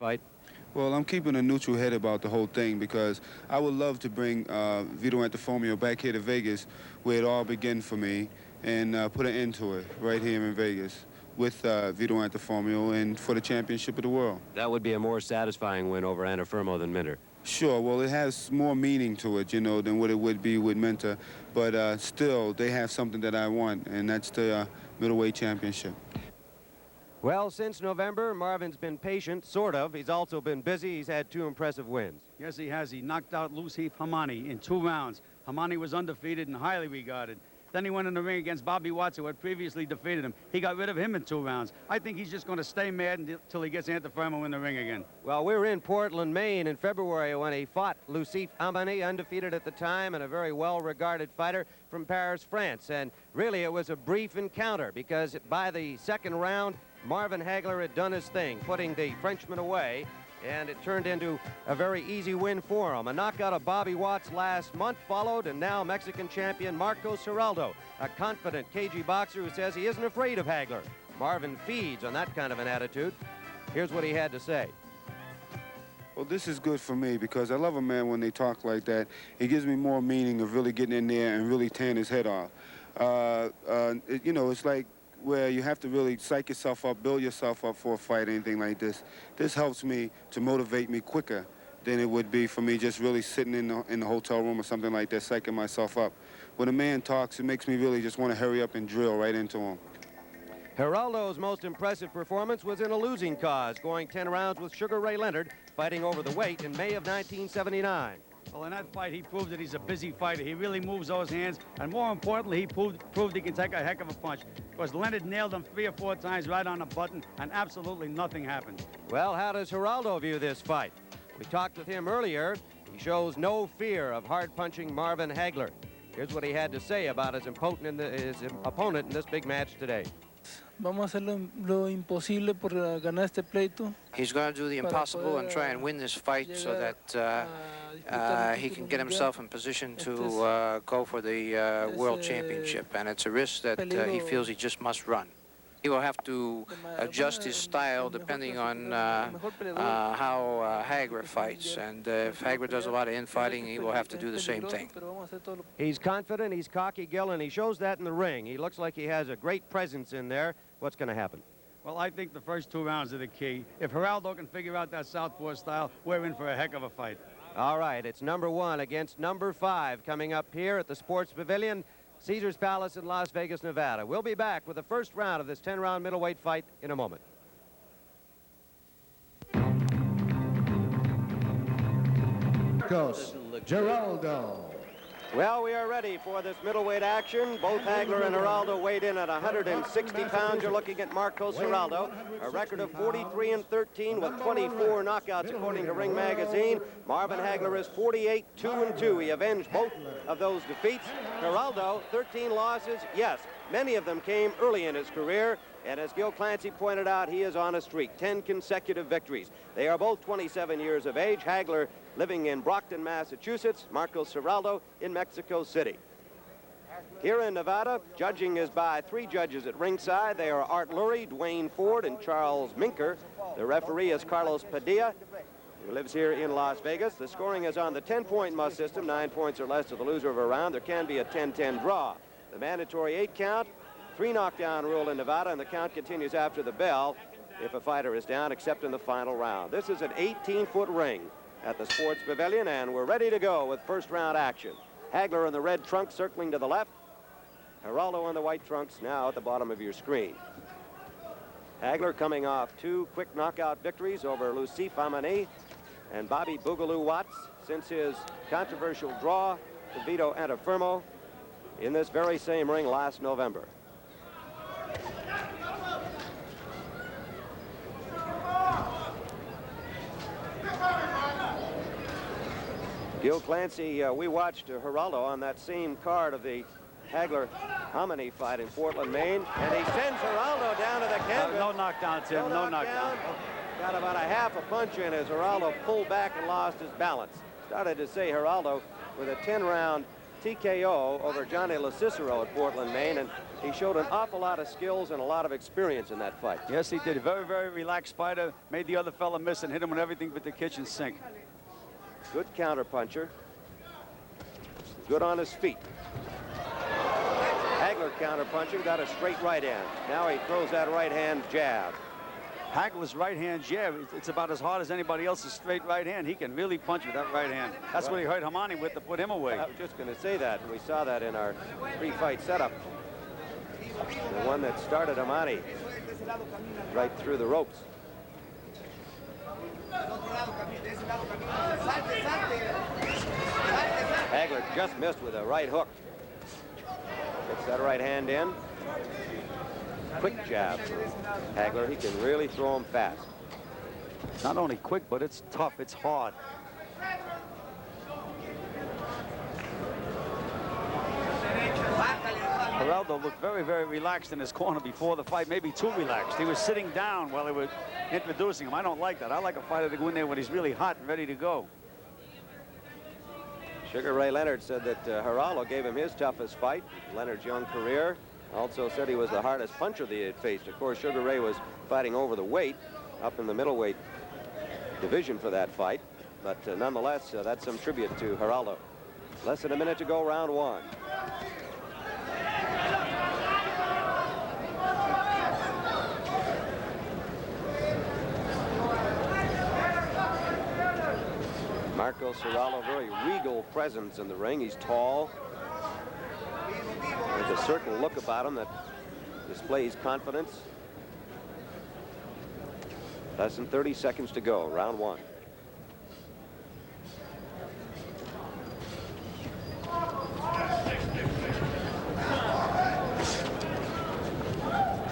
fight? Well, I'm keeping a neutral head about the whole thing because I would love to bring Vito Antuofermo back here to Vegas, where it all began for me, and put an end to it right here in Vegas with Vito Antuofermo and for the championship of the world. That would be a more satisfying win over Antuofermo than Minter. Sure, well, it has more meaning to it, you know, than what it would be with Minter, but still, they have something that I want, and that's the middleweight championship. Well, since November, Marvin's been patient, sort of. He's also been busy. He's had 2 impressive wins. Yes, he has. He knocked out Lucief Hamani in 2 rounds. Hamani was undefeated and highly regarded. Then he went in the ring against Bobby Watts, who had previously defeated him. He got rid of him in 2 rounds. I think he's just going to stay mad until he gets Antuofermo in the ring again. Well, we were in Portland, Maine in February when he fought Lucief Hamani, undefeated at the time and a very well-regarded fighter from Paris, France. And really, it was a brief encounter because by the 2nd round, Marvin Hagler had done his thing, putting the Frenchman away, and it turned into a very easy win for him. A knockout of Bobby Watts last month followed, and now Mexican champion Marcos Geraldo, a confident, cagey boxer who says he isn't afraid of Hagler. Marvin feeds on that kind of an attitude. Here's what he had to say. Well, this is good for me because I love a man when they talk like that. It gives me more meaning of really getting in there and really tearing his head off. You know, it's like where you have to really psych yourself up, build yourself up for a fight, anything like this. This helps me to motivate me quicker than it would be for me just really sitting in the hotel room or something like that, psyching myself up. When a man talks, it makes me really just want to hurry up and drill right into him. Geraldo's most impressive performance was in a losing cause, going 10 rounds with Sugar Ray Leonard, fighting over the weight in May of 1979. Well, in that fight, he proved that he's a busy fighter. He really moves those hands, and more importantly, he proved he can take a heck of a punch. Because Leonard nailed him 3 or 4 times right on the button, and absolutely nothing happened. Well, how does Geraldo view this fight? We talked with him earlier. He shows no fear of hard-punching Marvin Hagler. Here's what he had to say about his opponent in this big match today. Vamos a hacer lo imposible por ganar este pleito. He's going to do the impossible and try and win this fight so that he can get himself in position to go for the World Championship. And it's a risk that he feels he just must run. He will have to adjust his style depending on how Hagler fights. And if Hagler does a lot of infighting, he will have to do the same thing. He's confident, he's cocky, Gil, and he shows that in the ring. He looks like he has a great presence in there. What's going to happen? Well, I think the first 2 rounds are the key. If Geraldo can figure out that southpaw style, we're in for a heck of a fight. All right, it's number 1 against number 5 coming up here at the Sports Pavilion, Caesars Palace in Las Vegas, Nevada. We'll be back with the first round of this 10-round middleweight fight in a moment. Marcos Geraldo. Well, we are ready for this middleweight action. Both Hagler and Geraldo weighed in at 160 pounds. You're looking at Marcos Geraldo, a record of 43-13 with 24 knockouts according to Ring Magazine. Marvin Hagler is 48-2-2. He avenged both of those defeats. Geraldo, 13 losses. Yes, many of them came early in his career. And as Gil Clancy pointed out, he is on a streak, 10 consecutive victories. They are both 27 years of age. Hagler living in Brockton, Massachusetts. Marcos Geraldo in Mexico City. Here in Nevada, judging is by 3 judges at ringside. They are Art Lurie, Dwayne Ford, and Charles Minker. The referee is Carlos Padilla, who lives here in Las Vegas. The scoring is on the 10-point must system, 9 points or less to the loser of a round. There can be a 10-10 draw. The mandatory 8 count. 3 knockdown rule in Nevada, and the count continues after the bell if a fighter is down, except in the final round. This is an 18-foot ring at the Sports Pavilion, and we're ready to go with first round action. Hagler in the red trunks circling to the left. Geraldo in the white trunks now at the bottom of your screen. Hagler coming off 2 quick knockout victories over Lucief Hamani and Bobby Boogaloo Watts since his controversial draw to Vito Antuofermo in this very same ring last November. Gil Clancy, we watched Geraldo on that same card of the Hagler-Hamani fight in Portland, Maine, and he sends Geraldo down to the canvas. No knockdown, Tim, no knockdown. Got about a half a punch in as Geraldo pulled back and lost his balance. Started to say Geraldo with a 10-round TKO over Johnny LaCicero at Portland, Maine, and he showed an awful lot of skills and a lot of experience in that fight. Yes, he did. A very, very relaxed fighter. Made the other fella miss and hit him with everything but the kitchen sink. Good counterpuncher. Good on his feet. Hagler counterpunching, got a straight right hand. Now he throws that right hand jab. Hagler's right hand jab, it's about as hard as anybody else's straight right hand. He can really punch with that right hand. That's what he hurt Hamani with to put him away. I was just going to say that. We saw that in our pre-fight setup. The one that started Hamani right through the ropes. Hagler just missed with a right hook. Gets that right hand in. Quick jab. Hagler, he can really throw him fast. Not only quick, but it's tough. It's hard. Geraldo looked very, very relaxed in his corner before the fight, maybe too relaxed. He was sitting down while they were introducing him. I don't like that. I like a fighter to go in there when he's really hot and ready to go. Sugar Ray Leonard said that Geraldo gave him his toughest fight. Leonard's young career. Also said he was the hardest puncher that he had faced. Of course, Sugar Ray was fighting over the weight up in the middleweight division for that fight. But nonetheless, that's some tribute to Geraldo. Less than a minute to go, round one. Marcos Geraldo, very regal presence in the ring. He's tall. There's a certain look about him that displays confidence. Less than 30 seconds to go, round one.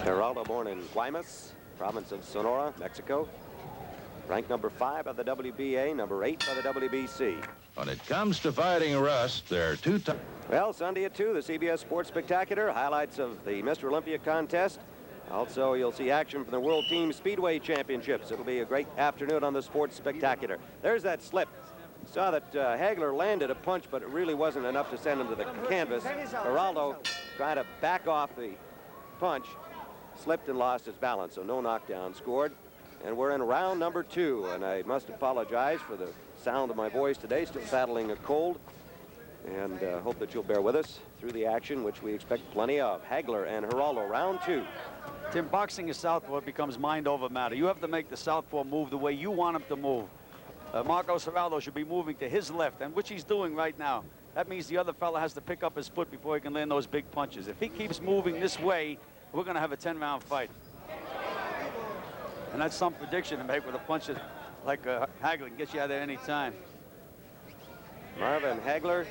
Geraldo, born in Guaymas, province of Sonora, Mexico. Ranked number 5 by the WBA, number 8 by the WBC. When it comes to fighting rust, there are two types. Well, Sunday at 2, the CBS Sports Spectacular. Highlights of the Mr. Olympia contest. Also, you'll see action from the World Team Speedway Championships. It'll be a great afternoon on the Sports Spectacular. There's that slip. Saw that Hagler landed a punch, but it really wasn't enough to send him to the canvas. Geraldo trying to back off the punch, slipped and lost his balance, so no knockdown scored. And we're in round number 2, and I must apologize for the sound of my voice today. Still battling a cold, and hope that you'll bear with us through the action, which we expect plenty of. Hagler and Geraldo, round 2. Tim, boxing is southpaw. It becomes mind over matter. You have to make the southpaw move the way you want him to move. Marcos Geraldo should be moving to his left, and which he's doing right now. That means the other fella has to pick up his foot before he can land those big punches. If he keeps moving this way, we're going to have a 10-round fight. And that's some prediction to make with a punch like Hagler can get you out there any time. Marvin Hagler,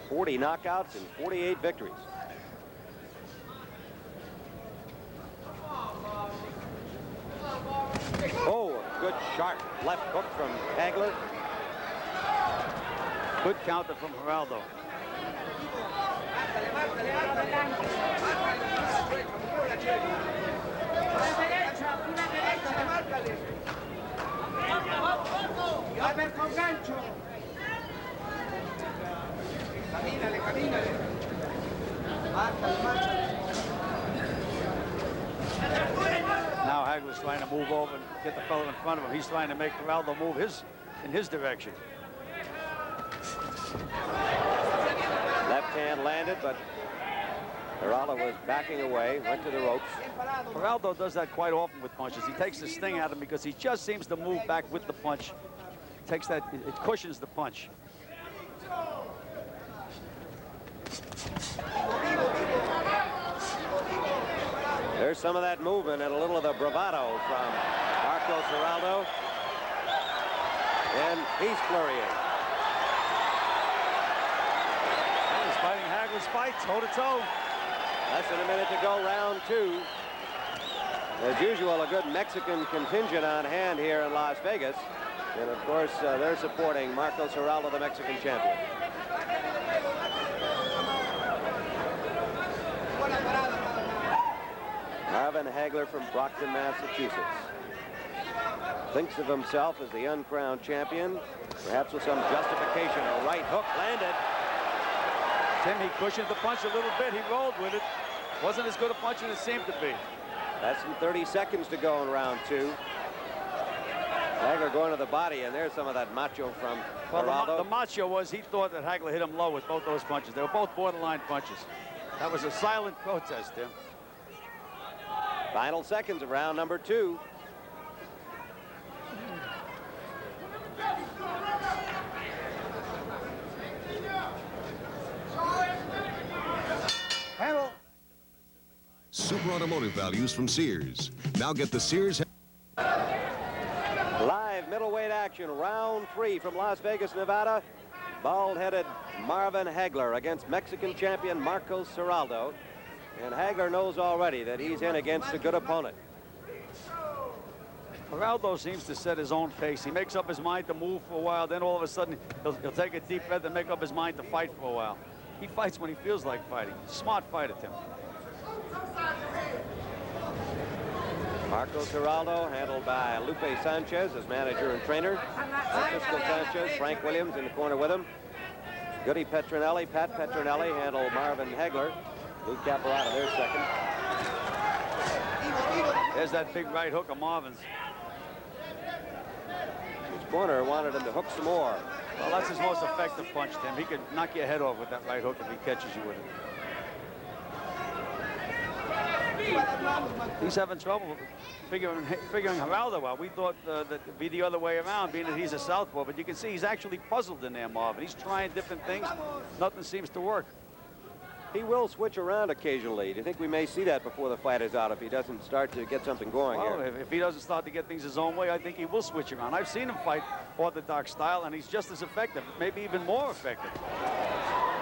40 knockouts and 48 victories. Oh, a good sharp left hook from Hagler. Good counter from Geraldo. Now Hagler's trying to move over and get the fellow in front of him. He's trying to make Geraldo move in his direction. Left hand landed, but Geraldo was backing away, went to the ropes. Geraldo does that quite often with punches. He takes the sting out of him because he just seems to move back with the punch. Takes that, it cushions the punch. There's some of that movement and a little of the bravado from Marcos Geraldo. And he's flurrying. He's fighting Hagler's fight, toe-to-toe. Less than a minute to go, round 2. As usual, a good Mexican contingent on hand here in Las Vegas. And of course, they're supporting Marcos Geraldo, the Mexican champion. Marvin Hagler from Brockton, Massachusetts. Thinks of himself as the uncrowned champion, perhaps with some justification. A right hook landed. Tim, he cushioned the punch a little bit. He rolled with it. Wasn't as good a puncher as it seemed to be. Less than 30 seconds to go in round 2. Hagler going to the body, and there's some of that macho from Geraldo. The macho was he thought that Hagler hit him low with both those punches. They were both borderline punches. That was a silent protest, Tim. Final seconds of round number 2. Super automotive values from Sears. Now get the Sears. Live middleweight action, round 3 from Las Vegas, Nevada. Bald-headed Marvin Hagler against Mexican champion Marcos Geraldo. And Hagler knows already that he's in against a good opponent. Geraldo seems to set his own pace. He makes up his mind to move for a while, then all of a sudden he'll take a deep breath and make up his mind to fight for a while. He fights when he feels like fighting. Smart fighter, Tim. Marcos Geraldo, handled by Lupe Sanchez as manager and trainer. Francisco Sanchez, Frank Williams in the corner with him. Goody Petronelli, Pat Petronelli, handled Marvin Hagler. Lou Caparata, their second. There's that big right hook of Marvin's. His corner wanted him to hook some more. Well, that's his most effective punch, Tim. He could knock your head off with that right hook if he catches you with it. He's having trouble figuring Geraldo out. We thought that it'd be the other way around, being that he's a southpaw, but you can see he's actually puzzled in there, Marvin. He's trying different things. Nothing seems to work. He will switch around occasionally. Do you think we may see that before the fight is out if he doesn't start to get something going Well, here? if he doesn't start to get things his own way, I think he will switch around. I've seen him fight orthodox style, and he's just as effective, maybe even more effective.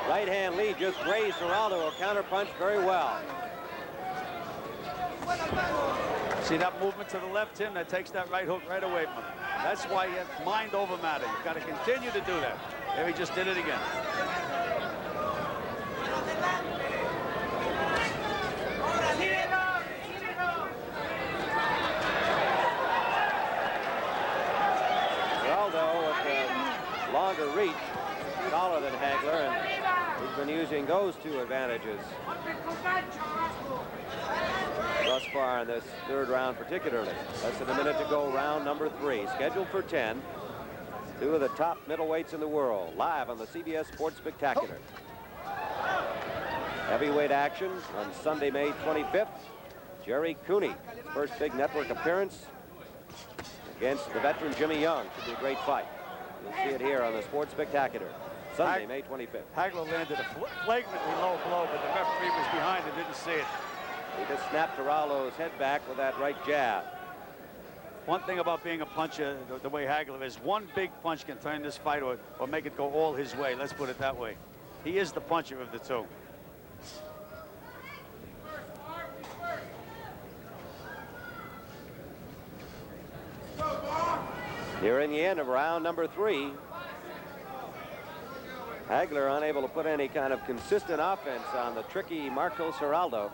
Right hand lead just grazed Geraldo. A counterpunch very well. See that movement to the left, Tim? That takes that right hook right away from him. That's why you have mind over matter. You've got to continue to do that. There he just did it again. Geraldo with a longer reach, taller than Hagler, and he's been using those two advantages thus far in this third round particularly. Less than a minute to go, round number 3. Scheduled for 10. Two of the top middleweights in the world, live on the CBS Sports Spectacular. Heavyweight action on Sunday, May 25th. Jerry Cooney, his first big network appearance against the veteran Jimmy Young. Should be a great fight. You'll see it here on the Sports Spectacular. Sunday, May 25th. Hagler landed a flagrantly low blow, but the referee was behind and didn't see it. He just snapped Geraldo's head back with that right jab. One thing about being a puncher, the way Hagler is, one big punch can turn this fight or make it go all his way. Let's put it that way. He is the puncher of the two. Here in the end of round number 3. Hagler unable to put any kind of consistent offense on the tricky Marcos Geraldo.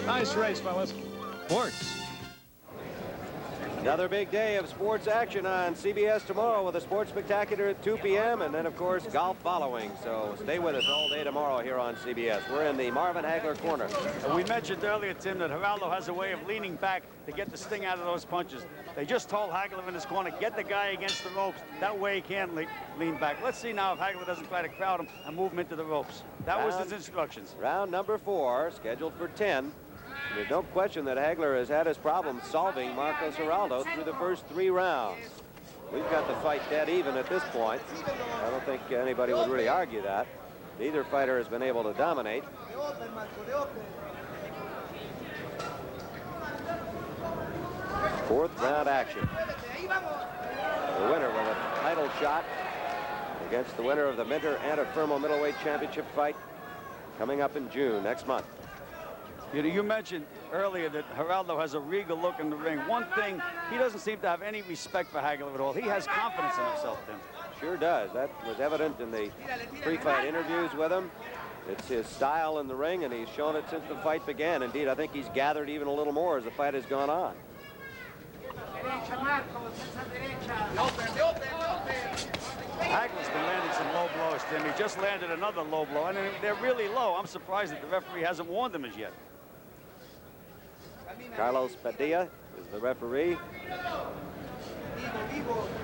Nice race, fellas. Sports. Another big day of sports action on CBS tomorrow with a Sports Spectacular at 2 p.m. and then, of course, golf following. So stay with us all day tomorrow here on CBS. We're in the Marvin Hagler corner. We mentioned earlier, Tim, that Geraldo has a way of leaning back to get the sting out of those punches. They just told Hagler in his corner, get the guy against the ropes. That way he can lean back. Let's see now if Hagler doesn't try to crowd him and move him into the ropes. That was his instructions. Round number 4, scheduled for 10. There's no question that Hagler has had his problems solving Marcos Geraldo through the first 3 rounds. We've got the fight dead even at this point. I don't think anybody would really argue that. Neither fighter has been able to dominate. Fourth round action. The winner with a title shot against the winner of the Minter Antifermo Middleweight Championship fight coming up in June next month. You mentioned earlier that Geraldo has a regal look in the ring. One thing, he doesn't seem to have any respect for Hagler at all. He has confidence in himself, Tim. Sure does. That was evident in the pre-fight interviews with him. It's his style in the ring, and he's shown it since the fight began. Indeed, I think he's gathered even a little more as the fight has gone on. Hagler's been landing some low blows, Tim. He just landed another low blow, and they're really low. I'm surprised that the referee hasn't warned him as yet. Carlos Padilla is the referee.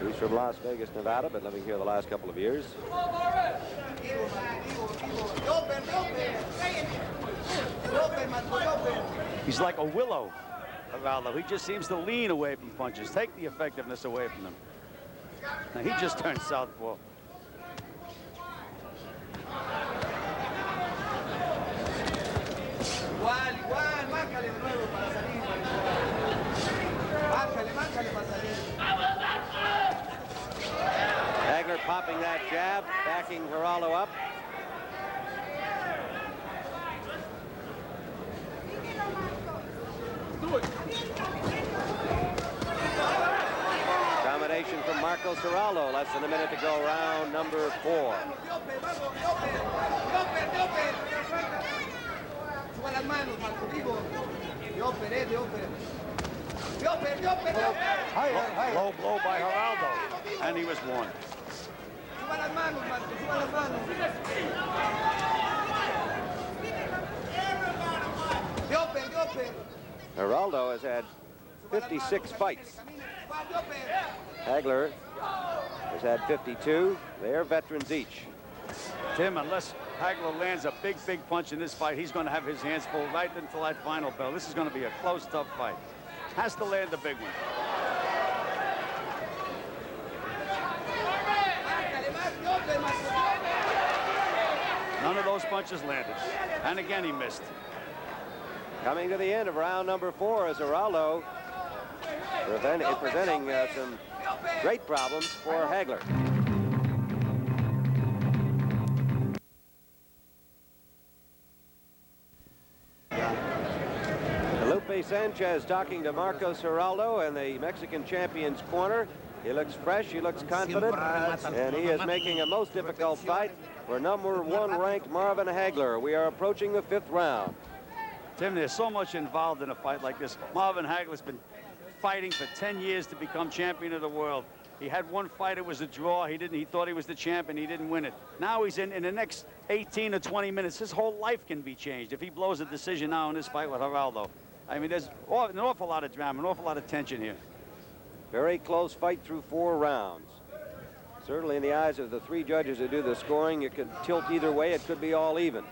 He's from Las Vegas, Nevada, but living here the last couple of years. He's like a willow, Geraldo. He just seems to lean away from punches, take the effectiveness away from them. Now, he just turned southpaw. Hagler popping that jab, backing Geraldo up. Combination from Marcos Geraldo. Less than a minute to go, round number 4. Low blow by Geraldo, and he was warned. Geraldo has had 56 fights. Hagler has had 52. They are veterans each. Tim, unless Hagler lands a big punch in this fight, he's going to have his hands full right until that final bell. This is going to be a close, tough fight. Has to land the big one. None of those punches landed. And again, he missed. Coming to the end of round number 4 is Geraldo presenting some great problems for Hagler. Felipe Sanchez talking to Marcos Geraldo in the Mexican champion's corner. He looks fresh, he looks confident, and he is making a most difficult fight for number 1 ranked Marvin Hagler. We are approaching the 5th round. Tim, there's so much involved in a fight like this. Marvin Hagler's been fighting for 10 years to become champion of the world. He had one fight, it was a draw. He thought he was the champion, he didn't win it. Now he's in the next 18 or 20 minutes, his whole life can be changed if he blows a decision now in this fight with Geraldo. I mean, there's an awful lot of drama, an awful lot of tension here. Very close fight through 4 rounds. Certainly in the eyes of the 3 judges who do the scoring, it could tilt either way. It could be all even.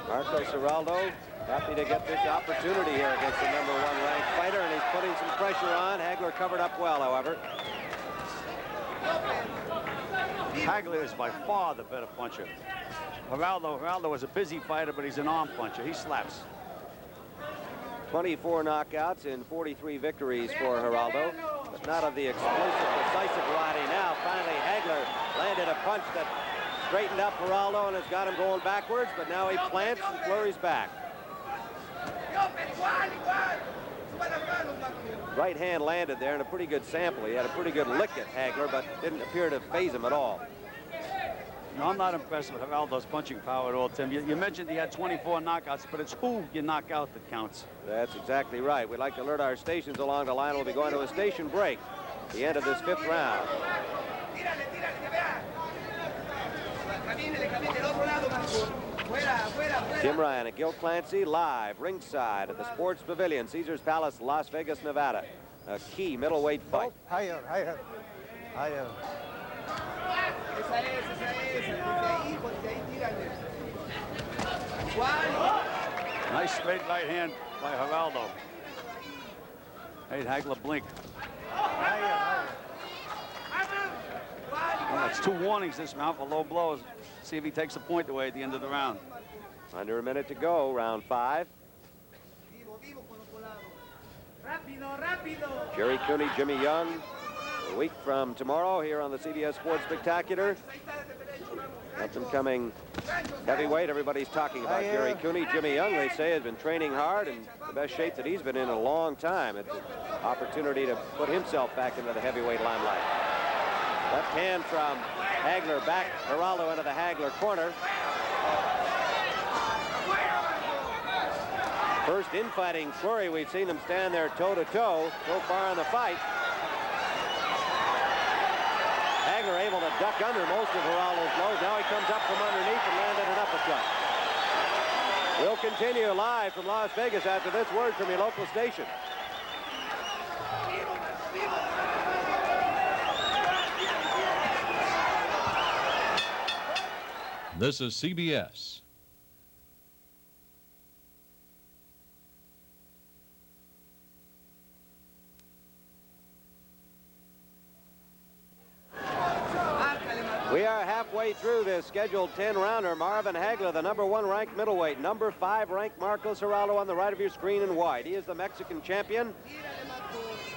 Marcos Geraldo happy to get this opportunity here against the number 1 ranked fighter, and he's putting some pressure on. Hagler covered up well, however. Hagler is by far the better puncher. Geraldo was a busy fighter, but he's an arm puncher. He slaps. 24 knockouts in 43 victories for Geraldo, but not of the explosive, decisive variety. Now, finally, Hagler landed a punch that straightened up Geraldo and has got him going backwards, but now he plants and flurries back. Right hand landed there in a pretty good sample. He had a pretty good lick at Hagler, but didn't appear to faze him at all. No, I'm not impressed with Geraldo's punching power at all, Tim. You mentioned he had 24 knockouts, but it's who you knock out that counts. That's exactly right. We'd like to alert our stations along the line. We'll be going to a station break at the end of this 5th round. Jim Ryan and Gil Clancy live ringside at the Sports Pavilion, Caesars Palace, Las Vegas, Nevada. A key middleweight fight. Higher. Nice straight right hand by Geraldo. Made Hagler blink. Well, that's 2 warnings this round for low blows. See if he takes a point away at the end of the round. Under a minute to go, round 5. Jerry Cooney, Jimmy Young, a week from tomorrow here on the CBS Sports Spectacular. Up-and-coming heavyweight. Everybody's talking about Jerry Cooney. Jimmy Young, they say, has been training hard and the best shape that he's been in a long time. It's an opportunity to put himself back into the heavyweight limelight. Left hand from Hagler, back Geraldo into the Hagler corner. First infighting flurry. We've seen them stand there toe-to-toe so far in the fight. Hagler able to duck under most of Geraldo's blows. Now he comes up from underneath and landed an uppercut. We'll continue live from Las Vegas after this word from your local station. This is CBS. We are halfway through this scheduled 10-rounder. Marvin Hagler, the #1 ranked middleweight. #5 ranked Marcos Geraldo on the right of your screen in white. He is the Mexican champion,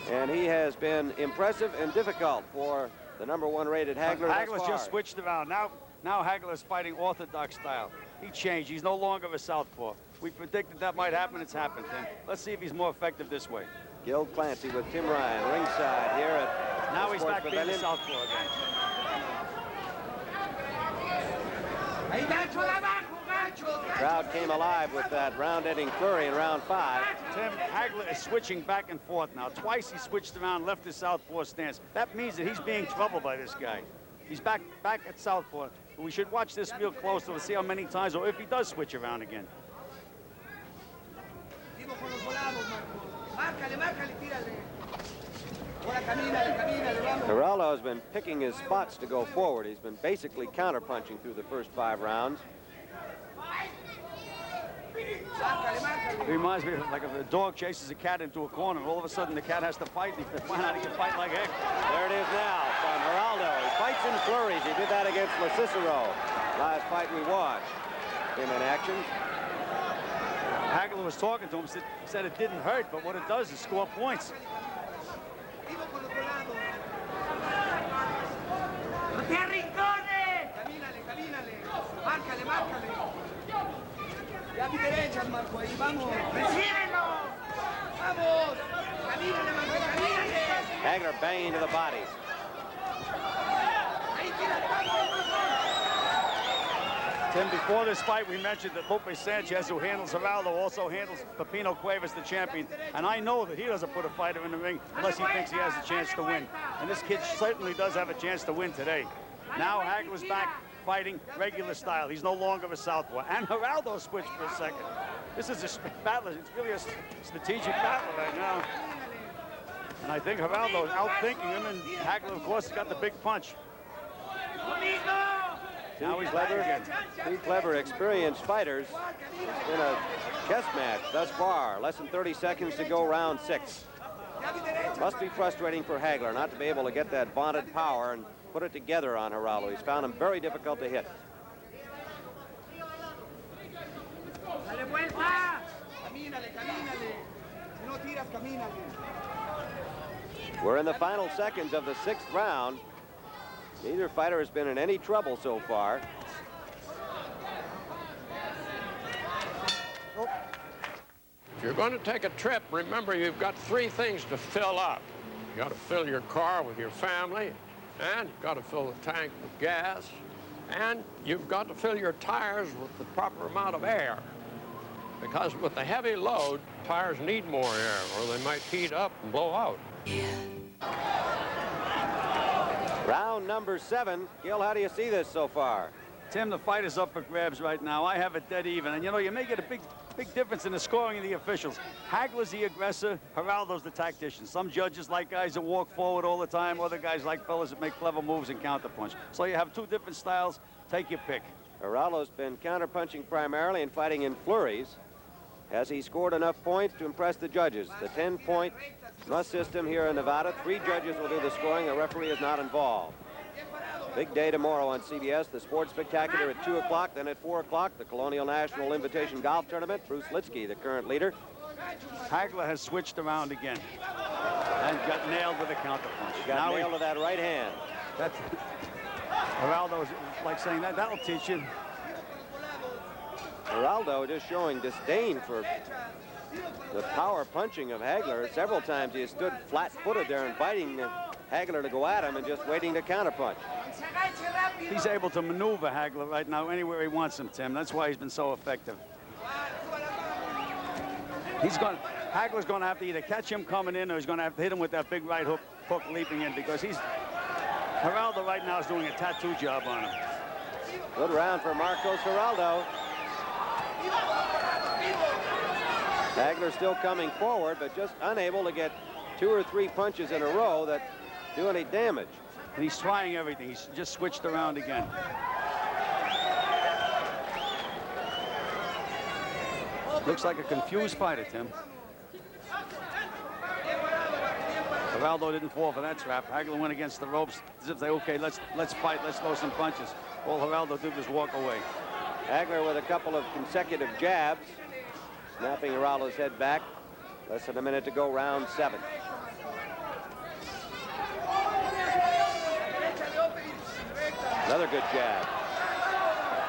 and he has been impressive and difficult for the #1 rated Hagler. Hagler's just switched around. Now Hagler's fighting orthodox style. He changed. He's no longer a southpaw. We predicted that might happen. It's happened, Tim. Let's see if he's more effective this way. Gil Clancy with Tim Ryan ringside here at now he's back being the southpaw again. The crowd came alive with that round-ending flurry in round 5. Tim, Hagler is switching back and forth now. Twice he switched around, left his southpaw stance. That means that he's being troubled by this guy. He's back at southpaw. We should watch this real close to see how many times, or if he does switch around again. Geraldo has been picking his spots to go forward. He's been basically counterpunching through the first 5 rounds. It reminds me of like if a dog chases a cat into a corner, and all of a sudden the cat has to fight. He find out he can fight like heck. There it is now from Geraldo. He fights in flurries. He did that against Cicero. Last fight we watched him in action. Hagler was talking to him, said it didn't hurt, but what it does is score points. Hagler banging to the body. Tim, before this fight, we mentioned that Lupe Sanchez, who handles Geraldo, also handles Pepino Cuevas, the champion. And I know that he doesn't put a fighter in the ring unless he thinks he has a chance to win. And this kid certainly does have a chance to win today. Now Hagler's back fighting regular style. He's no longer a southpaw. And Geraldo switched for a second. This is a battle. It's really a strategic battle right now. And I think Geraldo is outthinking him, and Hagler, of course, has got the big punch. Now he's clever again. 2 clever, experienced fighters. It's been a chess match thus far. Less than 30 seconds to go, round 6. Must be frustrating for Hagler not to be able to get that vaunted power and put it together on Geraldo. He's found him very difficult to hit. We're in the final seconds of the 6th round. Neither fighter has been in any trouble so far. If you're going to take a trip, remember you've got 3 things to fill up. You got to fill your car with your family, and you've got to fill the tank with gas, and you've got to fill your tires with the proper amount of air. Because with the heavy load, tires need more air, or they might heat up and blow out. Round number 7. Gil, how do you see this so far? Tim, the fight is up for grabs right now. I have it dead even. And, you know, you may get a big difference in the scoring of the officials. Hagler's the aggressor. Geraldo's the tactician. Some judges like guys that walk forward all the time. Other guys like fellas that make clever moves and counterpunch. So you have 2 different styles. Take your pick. Geraldo's been counterpunching primarily and fighting in flurries. Has he scored enough points to impress the judges? The 10-point must system here in Nevada. 3 judges will do the scoring. The referee is not involved. Big day tomorrow on CBS. The Sports Spectacular at 2 o'clock. Then at 4 o'clock, the Colonial National Invitation Golf Tournament. Bruce Litsky, the current leader. Hagler has switched around again and got nailed with a counterpunch. He got nailed with that right hand. That's Geraldo's like saying that'll teach you. Geraldo just showing disdain for the power punching of Hagler. Several times he has stood flat-footed there inviting Hagler to go at him and just waiting to counterpunch. He's able to maneuver Hagler right now anywhere he wants him, Tim. That's why he's been so effective. Hagler's going to have to either catch him coming in or he's going to have to hit him with that big right hook leaping in, because Geraldo right now is doing a tattoo job on him. Good round for Marcos Geraldo. Hagler still coming forward, but just unable to get 2 or 3 punches in a row that do any damage. And he's trying everything. He's just switched around again. Looks like a confused fighter, Tim. Geraldo didn't fall for that trap. Hagler went against the ropes as if they, okay, let's fight, let's throw some punches. All Geraldo did was walk away. Hagler with a couple of consecutive jabs, snapping Geraldo's head back. Less than a minute to go, round 7. Another good jab,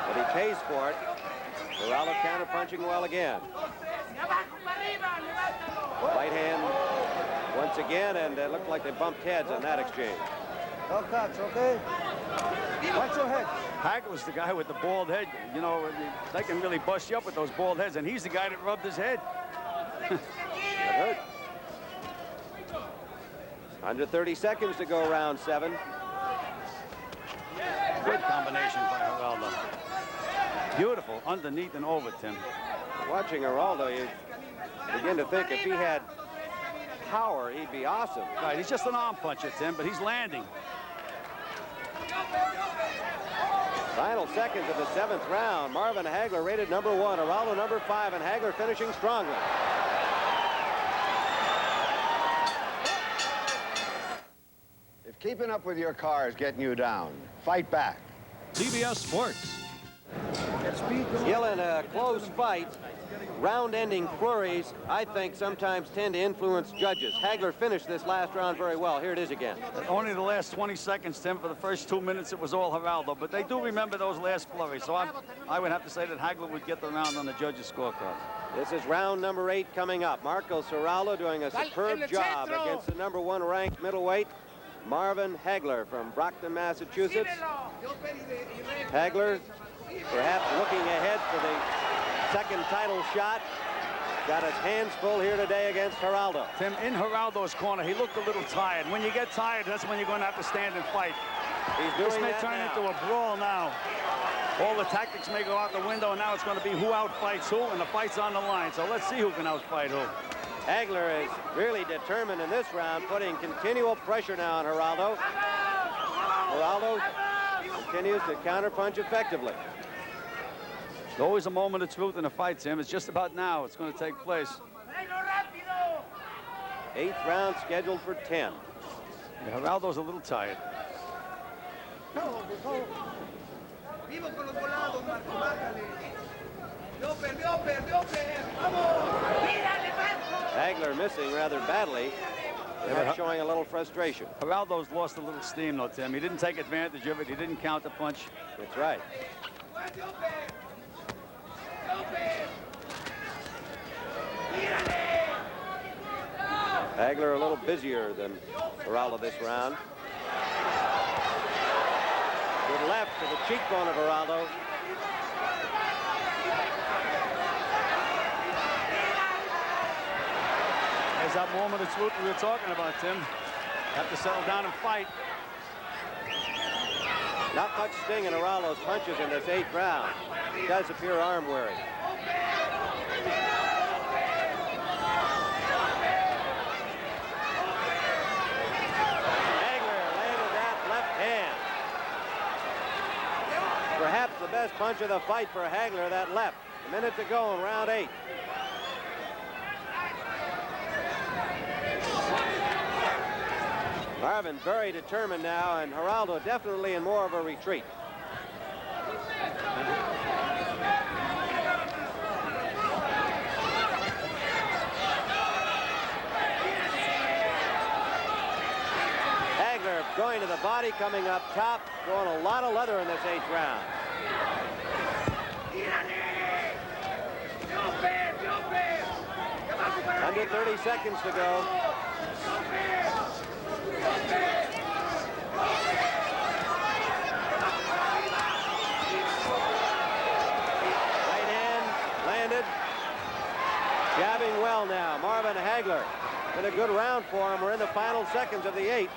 but he pays for it. Geraldo counter-punching well again. Right hand once again, and it looked like they bumped heads on that exchange. No cuts, okay? Watch your head. Hagler's the guy with the bald head. You know, they can really bust you up with those bald heads, and he's the guy that rubbed his head. That hurt. Under 30 seconds to go, round 7. Good combination by Geraldo. Beautiful, underneath and over, Tim. Watching Geraldo, you begin to think if he had power, he'd be awesome. Right, he's just an arm puncher, Tim, but he's landing. Final seconds of the 7th round. Marvin Hagler rated number 1, Geraldo number 5, and Hagler finishing strongly. If keeping up with your car is getting you down, fight back. CBS Sports. Still in a close fight, round-ending flurries, I think, sometimes tend to influence judges. Hagler finished this last round very well. Here it is again. Only the last 20 seconds, Tim. For the first 2 minutes, it was all Geraldo. But they do remember those last flurries. So I would have to say that Hagler would get the round on the judges' scorecard. This is round number 8 coming up. Marcos Geraldo doing a superb job against the number 1 ranked middleweight, Marvin Hagler from Brockton, Massachusetts. Hagler perhaps looking ahead for the second title shot. Got his hands full here today against Geraldo. Tim, in Geraldo's corner, he looked a little tired. When you get tired, that's when you're going to have to stand and fight. He's doing this may that turn now. into a brawl now. All the tactics may go out the window, and now it's going to be who outfights who, and the fight's on the line. So let's see who can outfight who. Hagler is really determined in this round, putting continual pressure now on Geraldo. Geraldo continues to counterpunch effectively. There's always a moment of truth in a fight, Tim. It's just about now it's going to take place. 8th round scheduled for 10. Yeah, Geraldo's a little tired. Hagler missing rather badly, showing a little frustration. Geraldo's lost a little steam, though, Tim. He didn't take advantage of it. He didn't counter punch. That's right. Hagler a little busier than Geraldo this round. Good left to the cheekbone of Geraldo. There's that moment of truth we were talking about, Tim. Have to settle down and fight. Not much sting in Geraldo's punches in this 8th round. He does appear arm weary. Hagler landed that left hand. Perhaps the best punch of the fight for Hagler, that left. A minute to go in round 8. Marvin very determined now, and Geraldo definitely in more of a retreat. Hagler going to the body, coming up top, throwing a lot of leather in this 8th round. Under 30 seconds to go. Right hand landed. Jabbing well Hagler. Been a good round for him. We're in the final seconds of the 8th.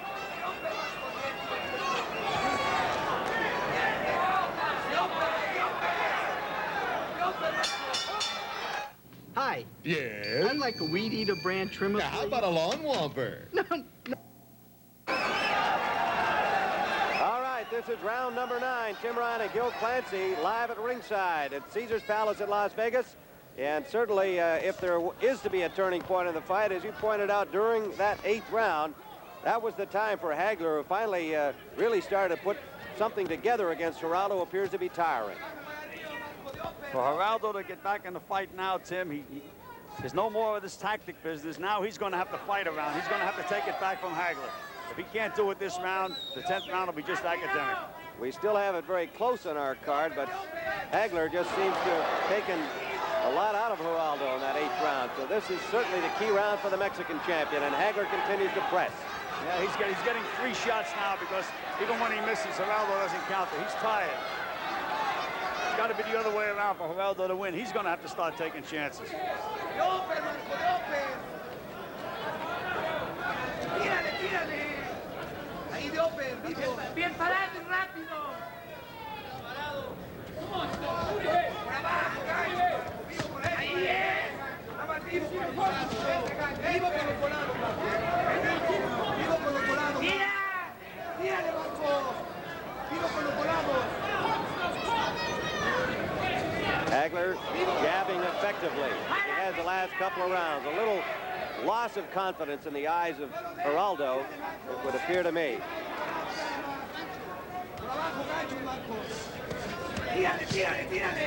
Hi. Yes? I'd like a weed eater brand trimmer. Now, how about a lawn womper? All right, this is round number 9. Tim Ryan and Gil Clancy live at ringside at Caesars Palace in Las Vegas. And certainly, if there is to be a turning point in the fight, as you pointed out during that 8th round, that was the time for Hagler, who finally really started to put something together against Geraldo, who appears to be tiring. For Geraldo to get back in the fight now, Tim, there's no more of this tactic business. Now he's going to have to fight around. He's going to have to take it back from Hagler. If he can't do it this round, the 10th round will be just academic. We still have it very close on our card, but Hagler just seems to have taken a lot out of Geraldo in that 8th round. So this is certainly the key round for the Mexican champion, and Hagler continues to press. Yeah, he's getting 3 shots now because even when he misses, Geraldo doesn't count it. He's tired. It's got to be the other way around for Geraldo to win. He's going to have to start taking chances. Bien parado y rápido. Ahí es. Vivo con los volados. Vivo con los volados. Mira. Mírale, Marcos. Vivo con los volados. Hagler jabbing effectively. He has the last couple of rounds. A little loss of confidence in the eyes of Geraldo, it would appear to me.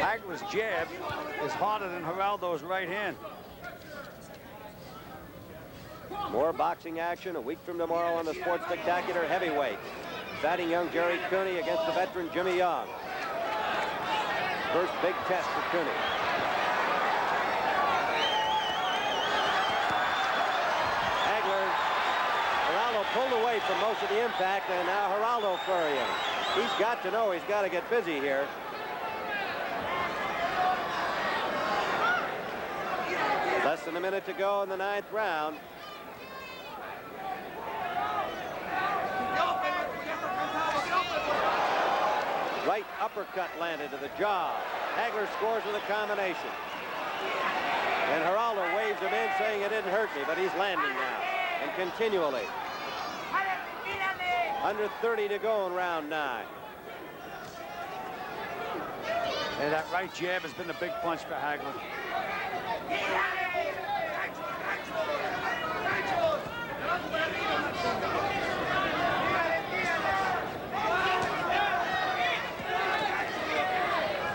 Hagler's jab is harder than Geraldo's right hand. More boxing action a week from tomorrow on the Sports Spectacular Heavyweight. Exciting young Jerry Cooney against the veteran Jimmy Young. First big test for Cooney. Geraldo pulled away from most of the impact, and now Geraldo flurrying. He's got to know he's got to get busy here. Less than a minute to go in the 9th round. Right uppercut landed to the jaw. Hagler scores with a combination. And Geraldo waves him in, saying it didn't hurt me, but he's landing now. And continually. Under 30 to go in round 9. And that right jab has been the big punch for Hagler.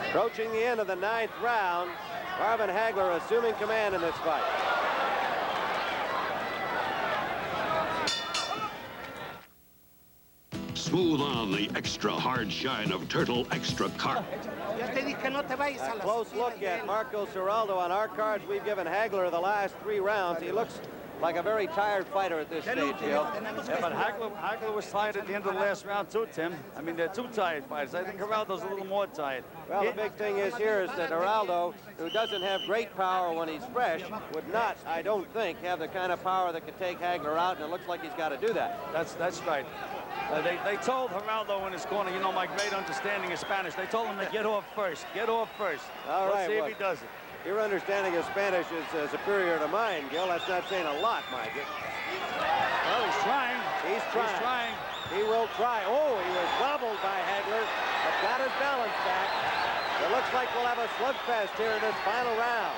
Approaching the end of the 9th round, Marvin Hagler assuming command in this fight. Smooth on the extra hard shine of Turtle Extra Carp. A close look at Marcos Geraldo. On our cards, we've given Hagler the last 3 rounds. He looks like a very tired fighter at this stage, Gil. Yeah, but Hagler was tired at the end of the last round too, Tim. I mean, they're 2 tired fighters. I think Geraldo's a little more tired. Well, the big thing is here is that Geraldo, who doesn't have great power when he's fresh, would not, I don't think, have the kind of power that could take Hagler out, and it looks like he's got to do that. That's right. They told Geraldo in his corner, you know, my great understanding of Spanish, they told him to get off first. Get off first. All right, Let's see if he does it. Your understanding of Spanish is superior to mine, Gil. That's not saying a lot, Mike. Well, he's trying. He's trying. He will try. Oh, he was wobbled by Hagler, but got his balance back. It looks like we'll have a slugfest here in this final round.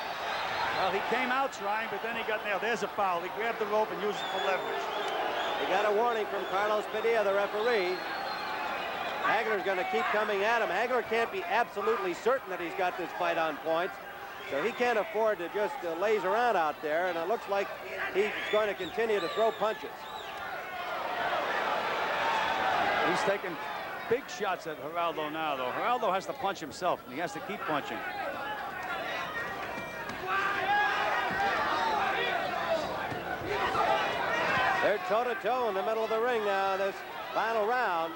Well, he came out trying, but then he got nailed. There's a foul. He grabbed the rope and used it for leverage. He got a warning from Carlos Padilla, the referee. Hagler's going to keep coming at him. Hagler can't be absolutely certain that he's got this fight on points. So he can't afford to just laze around out there, and it looks like he's going to continue to throw punches. He's taking big shots at Geraldo now, though. Geraldo has to punch himself, and he has to keep punching. They're toe-to-toe in the middle of the ring now in this final round.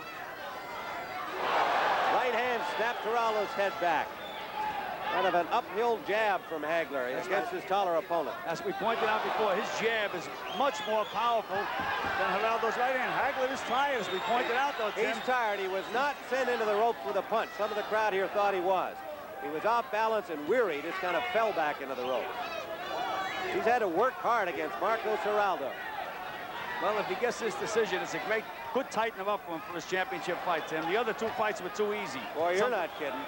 Right hand snapped Geraldo's head back. Kind of an uphill jab from Hagler against his taller opponent. As we pointed out before, his jab is much more powerful than Geraldo's right hand. Hagler is tired, as we pointed out, though, Tim. He's tired. He was not sent into the ropes with a punch. Some of the crowd here thought he was. He was off balance and weary, just kind of fell back into the ropes. He's had to work hard against Marcos Geraldo. Well, if he gets this decision, it's a good tighten him up for him for his championship fight, Tim. The other two fights were too easy. Boy, you're not kidding.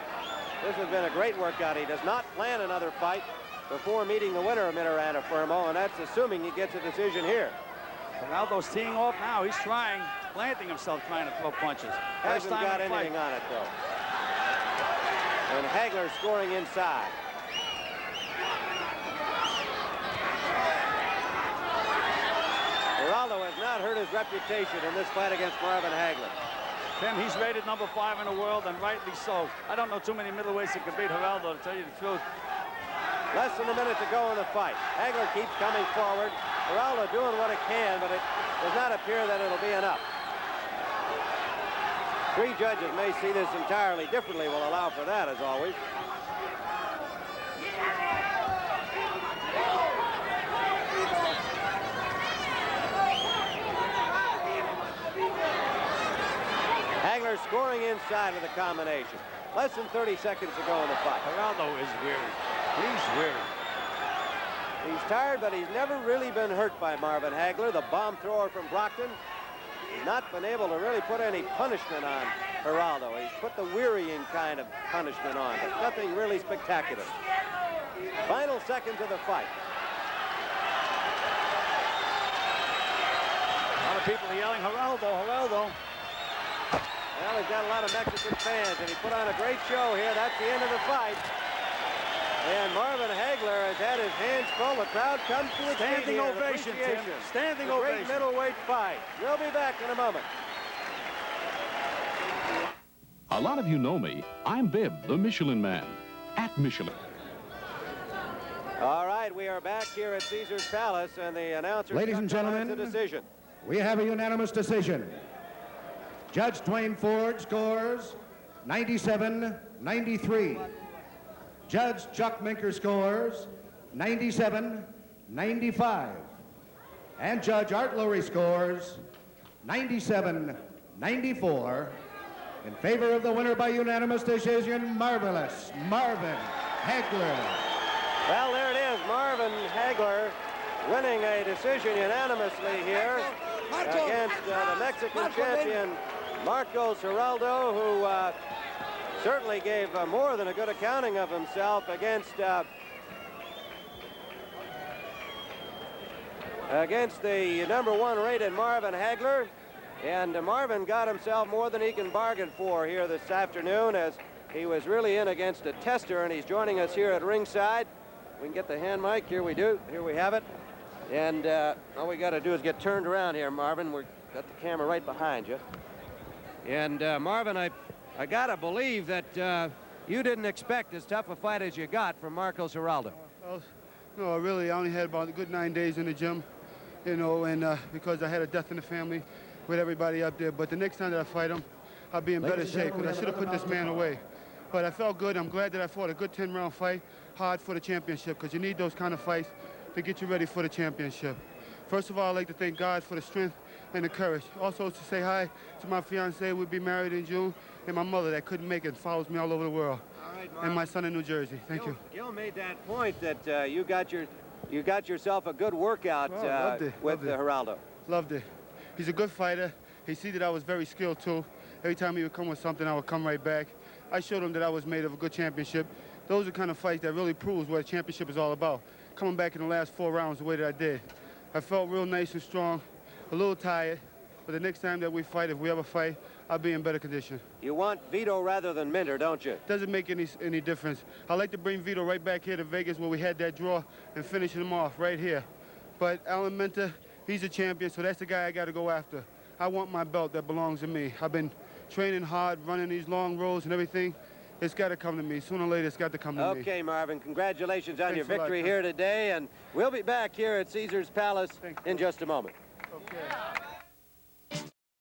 This has been a great workout. He does not plan another fight before meeting the winner of Mitter Fermo, and that's assuming he gets a decision here. Geraldo's teeing off now. He's trying, planting himself, trying to throw punches. Hasn't got anything on it, though. And Hagler scoring inside. Geraldo has not hurt his reputation in this fight against Marvin Hagler. Tim, he's rated number 5 in the world, and rightly so. I don't know too many middleweights that can beat Geraldo, to tell you the truth. Less than a minute to go in the fight. Hagler keeps coming forward. Geraldo doing what it can, but it does not appear that it'll be enough. 3 judges may see this entirely differently. Will allow for that, as always. Hagler scoring inside of the combination. Less than 30 seconds to go in the fight. Geraldo is weary. He's weary. He's tired, but he's never really been hurt by Marvin Hagler, the bomb thrower from Brockton. He's not been able to really put any punishment on Geraldo. He's put the wearying kind of punishment on, but nothing really spectacular. Final seconds of the fight. A lot of people are yelling, Geraldo, Geraldo. Well, he's got a lot of Mexican fans, and he put on a great show here. That's the end of the fight. And Marvin Hagler has had his hands full. The crowd comes to a standing ovation, Tim. Standing ovation. Great middleweight fight. We'll be back in a moment. A lot of you know me. I'm Bib, the Michelin Man, at Michelin. All right, we are back here at Caesar's Palace, and the announcer. Ladies and gentlemen, the decision. We have a unanimous decision. Judge Dwayne Ford scores 97-93. Judge Chuck Minker scores 97-95. And Judge Art Lurie scores 97-94 in favor of the winner by unanimous decision, Marvelous Marvin Hagler. Well, there it is, Marvin Hagler winning a decision unanimously here against the Mexican champion Marcos Geraldo, who certainly gave more than a good accounting of himself against the #1 rated Marvin Hagler. And Marvin got himself more than he can bargain for here this afternoon, as he was really in against a tester, and he's joining us here at ringside. We can get the hand mic. Here we do. Here we have it. And all we got to do is get turned around here, Marvin. We've got the camera right behind you. And Marvin, I got to believe that you didn't expect as tough a fight as you got from Marcos Geraldo. No, really, I only had about a good 9 days in the gym, you know, and because I had a death in the family with everybody up there. But the next time that I fight him, I'll be in better shape, because I should have put this man away. But I felt good. I'm glad that I fought a good 10-round fight, hard for the championship, because you need those kind of fights to get you ready for the championship. First of all, I'd like to thank God for the strength and the courage. Also to say hi to my fiance, we'll be married in June, and my mother that couldn't make it, follows me all over the world. All right, and my son in New Jersey. Thank you. Gil made that point that you got yourself a good workout with Geraldo. Loved it. He's a good fighter. He see that I was very skilled too. Every time he would come with something, I would come right back. I showed him that I was made of a good championship. Those are the kind of fights that really proves what a championship is all about. Coming back in the last 4 rounds the way that I did. I felt real nice and strong, a little tired, but the next time that we fight, if we ever fight, I'll be in better condition. You want Vito rather than Minter, don't you? Doesn't make any difference. I like to bring Vito right back here to Vegas where we had that draw and finish him off right here. But Alan Minter, he's a champion, so that's the guy I got to go after. I want my belt that belongs to me. I've been training hard, running these long roads and everything. It's got to come to me. Sooner or later, it's got to come to me. Okay, Marvin, congratulations on your Thanks a lot, victory here today, and we'll be back here at Caesar's Palace in just a moment. Okay.